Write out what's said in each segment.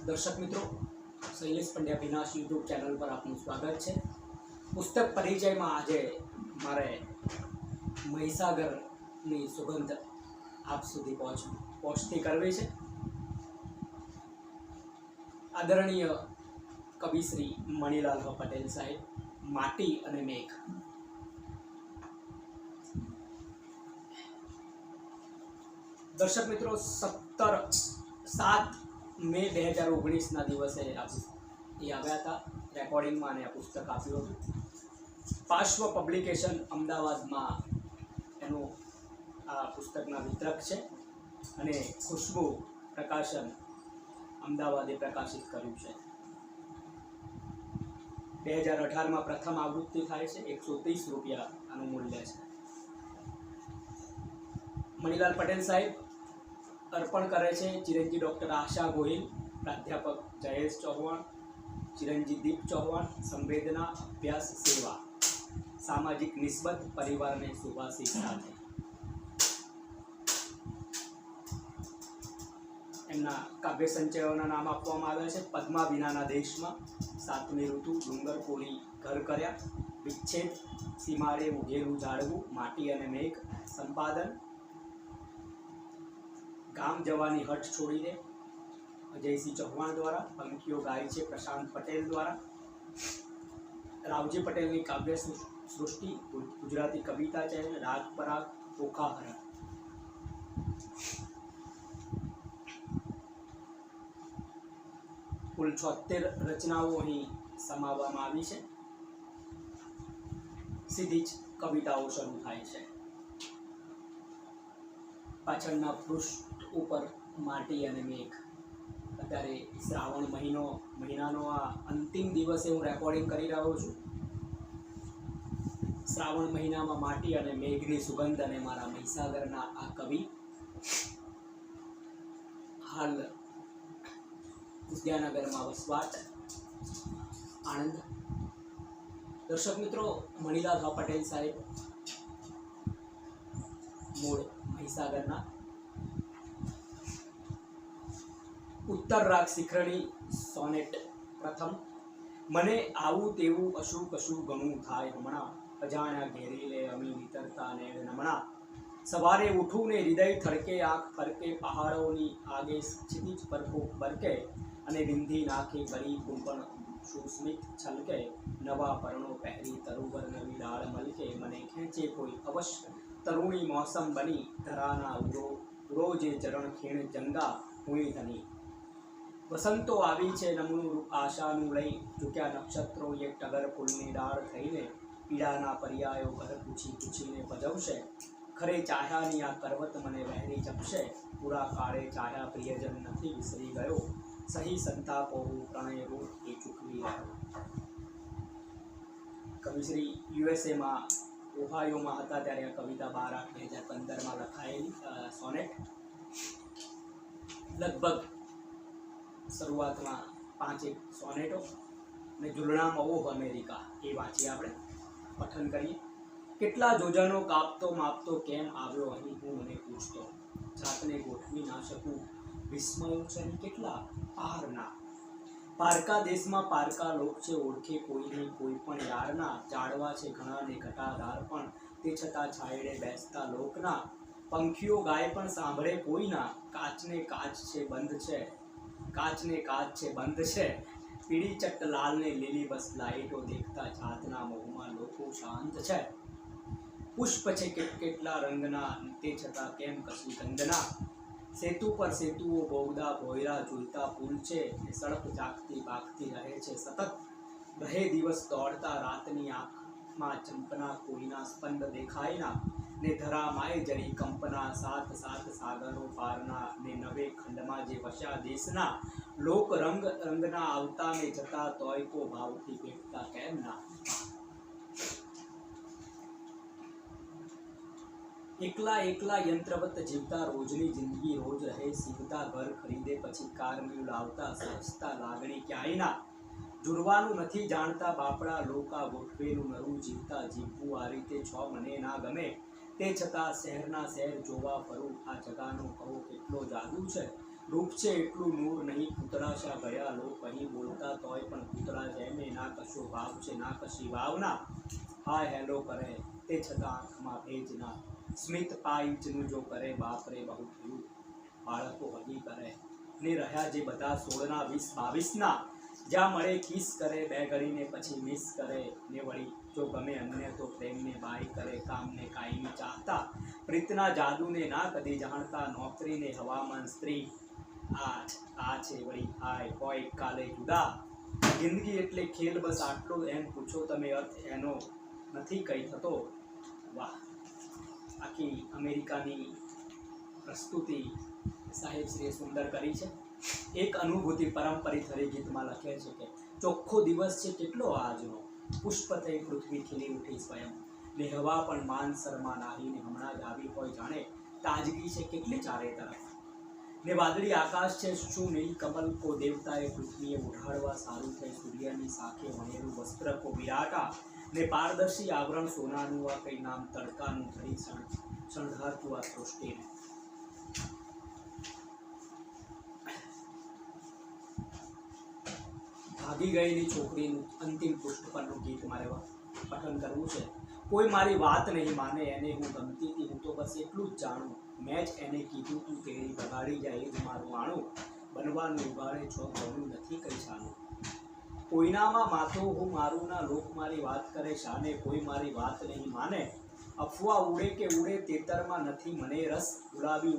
दर्शक मित्रों, शैलेष पंड्या विनाश यूट्यूब चैनल पर आपનું સ્વાગત છે। પુસ્તક પરિચયમાં આજે મારે મહીસાગરની સુગંધ આપ સુધી પહોંચતી કરવી છે। આદરણીય કવિ શ્રી મણિલાલ પટેલ સાહેબ, માટી અને મેઘ। દર્શક મિત્રો, 7 મે 2019 દિવસે એ આવ્યા હતા રેકોર્ડિંગમાં અને આ પુસ્તક આપ્યું હતું। પાર્શ્વ પબ્લિકેશન અમદાવાદમાં એનું આ પુસ્તકના વિતરક છે અને ખુશ્બુ પ્રકાશન અમદાવાદે પ્રકાશિત કર્યું છે। 2018માં પ્રથમ આવૃત્તિ થાય છે। 130 રૂપિયા આનું મૂલ્ય છે। મણિલાલ પટેલ સાહેબ अर्पण करे छे चिरंजी डॉक्टर आशा गोहिल, प्राध्यापक जयेश चौहान, चिरंजी दीप चौहान, संवेदना अभ्यास सेवा, सामाजिक निस्बत परिवार ने सुभाषित साथे। एमना काव्य संचयोना नाम आपवामां आव्या छे। पद्मा विनाना देशमां, सातमी ऋतु, डूंगर कोळी घर कर्या, विच्छेद, सीमाड़े उगेलुं झाड़वुं, माटी अने मेघ, संपादन गाम जवानी हट छोड़ी दे, अजय सिंह चौहान द्वारा। पंखीओ गाय छे प्रशांत पटेल द्वारा। रावजी पटेल की काव्य सृष्टि, गुजराती कविता चैनल, राग पराग पोखाहरा। कुल 76 रचनाओं अहीं समाववामां आवी छे। सीधी ज कविताओं शरू थाय छे। पाछळना पृष्ठ ऊपर माटी अने मेघ। अत्यारे श्रावण महीनानो आ अंतिम दिवसे हूँ रेकॉर्डिंग करी रह्यो छुं। श्रावण महीनामां माटी अने मेघनी सुगंध अने मारा महीसागरना आ कवि हाल विद्यानगरमां वसवाट आणंद। दर्शक मित्रों, मणिलाल पटेल साहेब मूळ महीसागरना। उत्तर राग शिखरणी सोनेट प्रथम। मने आवू तेवू अशू कशू गणू थाय हमणा, अजाण्या घेरी ले अमी वितरता नेड़ नमणा। सवारे उठूं ने हृदय थड़के, आँख फरके, पहाड़ोनी आगे क्षितिज परको बरके, अने विंधी नाखे करी कुंपण सुस्मित छलके। नवा परણો પહેરી તરુવર નવી ડાળ મલકે, મને ખેંચે કોઈ અવશ્ય તરુણી मौसम बनी। धराना उरो जे चरण खीण जंगा हुई धनी। वसंतो आवी छे नमणुं रूप आशानुं लई, झूक्या नक्षत्रो ये टगर फूलनी डाळ थईने। पीड़ाना पर्यायो घर पूछी पूछीने पजवशे, खरे चाह्यानी आ करवत मने वहेरी जपशे। पूरा काळे चाह्या प्रियजन नथी विसरी गयो, सही संतापो हूँ प्रणय रूप ए चूकवी रह्यो। कविश्री USA में ओहायो में हता त्यारे कविता 12/8/2015 में लखायेली सोनेट। लगभग शुरुआत में 5 सोनेटो ने झूलना ओह अमेरिका ए वाँची आपणे पठन करिए। केटला जोजनो कापतो मापतो केम आव्यो अहीं हूँ मने पूछतो, जातने गोठवी ना शकूं विस्मयो छे केटला पारना। पारका देश में पारका लोक छे, ओळखे कोई नहीं कोई पण यारना। जाड़वा छे घणा ने घटाधार पण, ते छतां छायड़े बेसता लोकना। पंखीओ गाय पण सांभळे कोईना, काचने काच छे बंध छे, काचने काच छे बंध छे। पीड़ी चट्ट लाल ने लीली बस लाइटो देखता जातना मोहमां लोको शांत छे। पुष्प छे केटला रंगना, ते छतां केम कशी गंधना। सेतु पर सेतुओ बोगदा भोयरा झूलता पुल छे, सड़क जागती बागती रहे छे सतत। बहे दिवस दौड़ता रातनी आँखमां चंपना, कोईना स्पंद देखाय ना। ने धरा माय जड़ी कंपना, साथ साथ सागरो पारना। ने नवे खंडमां जे वस्या देशना, लोक रंग रंगना आवता ने जता, तोय को भावथी पेटता केम ना। एकला एकला यंत्रवत जीवता रोजनी जिंदगी रोज रहे सीवता। घर खरीदे पछी कार न्यू लावता, सहजता लागणी क्यांय ना। जुड़वानुं नथी जाणता बापड़ा लोका, गोठवेलुं नरूं जीवता। जीववुं आ रीते छो मने ना गमे, ते छतां शहेरना शहेर जोवा फरूं। आ जगानो कहो केटलो जादू छे, રૂપ છે એટલું નૂર નહીં પૂતળાશા ગયા લોક અહીં બોલતા તોય પણ પૂતળા જેમે ના કશો ભાવ છે ના કશી ભાવના હાય હેલો કરે તે છતાં આંખમાં ભેજના સ્મિત પાઈચનું જો કરે બાપરે બહુ થયું બાળકો હજી કરે ને રહ્યા જે બધા 16ના 20 22ના જ્યાં મળે કિસ કરે બે ઘડીને પછી મિસ કરે ને વળી જો ગમે અન્ય તો પ્રેમને બાય કરે કામને કાયમી ચાહતા પ્રીતના જાદુને ના કદી જાણતા નોકરીને હવામાન સ્ત્રી આ છે વળી હાય હોય કાલે જુદા જિંદગી એટલે ખેલ બસ આટલો એમ પૂછો તમે અર્થ એનો નથી કઈ થતો વાહ આખી અમેરિકાની પ્રસ્તુતિ સાહેબશ્રીએ સુંદર કરી છે એક અનુભૂતિ પરંપરિત હરે ગીતમાં લખે છે કે ચોખ્ખો દિવસ છે કેટલો આજનો પુષ્પ થઈ પૃથ્વી ખીલી ઉઠી સ્વયં ને હવા પણ માન શર્મા નાહીને હમણાં જ આવી હોય જાણે તાજગી છે કેટલી ચારે તરફ ને વાદળી આકાશ છે શું નહીં કમલ કો દેવતાએ પૃથ્વીએ ઉઢાડવા સારું થઈ સૂર્યની સાખે વણેલું વસ્ત્ર કો વિરાટા ને પારદર્શી આવરણ સોનાનું આ કઈ નામ તડકાનું ધરી શણગારતું આ સૃષ્ટિને ભાગી ગયેલી છોકરીનું અંતિમ પૃષ્ઠ પરનું ગીત મારે પઠન કરવું છે કોઈ મારી વાત નહીં માને એને હું ગમતી હતી હું તો બસ એટલું જ જાણું મેં જ એને કીધું તું તેડી બગાડી જાય એ જ મારું આણું બનવાનું ઉગાડે છો ઘણું નથી કઈ શાનું કોઈનામાં માથું હું મારું ના લોક મારી વાત કરે શાને કોઈ મારી વાત નહીં માને અફવા ઉડે કે ઉડે તેતરમાં નથી મને રસ ગુલાબી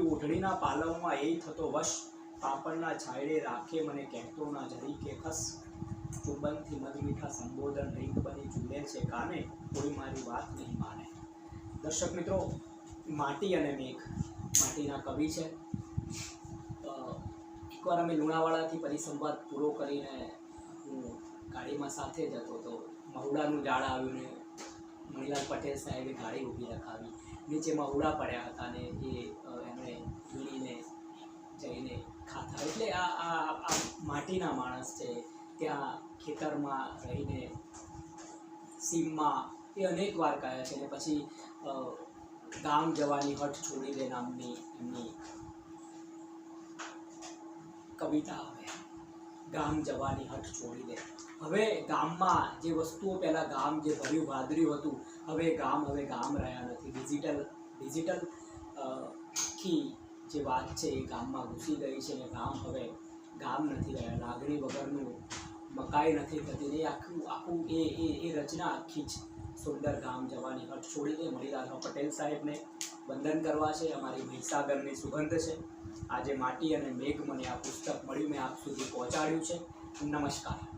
ઓઢણીના પાલવમાં એ થતો વશ પાપડના છાયડે રાખે મને કહેતો ના જરી કે ખસ ચુંબનથી મધમીઠા સંબોધન રીંગ બની ઝૂલે છે કાને કોઈ મારી વાત નહીં માને દર્શક મિત્રો માટી અને મેઘ માટીના કવિ છે એકવાર અમે લુણાવાડાથી પરિસંવાદ પૂરો કરીને હું ગાડીમાં સાથે જ હતો તો મહુડાનું ઝાડ આવ્યું ને મણિલાલ પટેલ સાહેબે ગાડી ઊભી રખાવી નીચે મહુડા પડ્યા હતા ને એ એમણે વીણીને જઈને ખાતા એટલે આ માટીના માણસ છે ત્યાં ખેતરમાં રહીને સીમમાં એ અનેક વાર કહ્યા છે અને પછી ગામ જવાની હઠ છોડી દે નામની એમની કવિતા આવે ગામ જવાની હઠ છોડી દે હવે ગામમાં જે વસ્તુઓ પહેલાં ગામ જે ભર્યું ભાદર્યું હતું હવે ગામ રહ્યા નથી ડિજિટલ આખી જે વાત છે એ ગામમાં ઘૂસી ગઈ છે અને ગામ હવે ગામ નથી રહ્યા લાગણી વગરનું મકાઈ નથી થતી ને આખું એ રચના આખી જ સુંદર ગામ જવાની હઠ છોડી દે મણિલાલ પટેલ સાહેબને વંદન કરવા છે અમારી મહીસાગરની સુગંધ છે આજે માટી અને મેઘ મને આ પુસ્તક મળ્યું મેં આપ સુધી પહોંચાડ્યું છે નમસ્કાર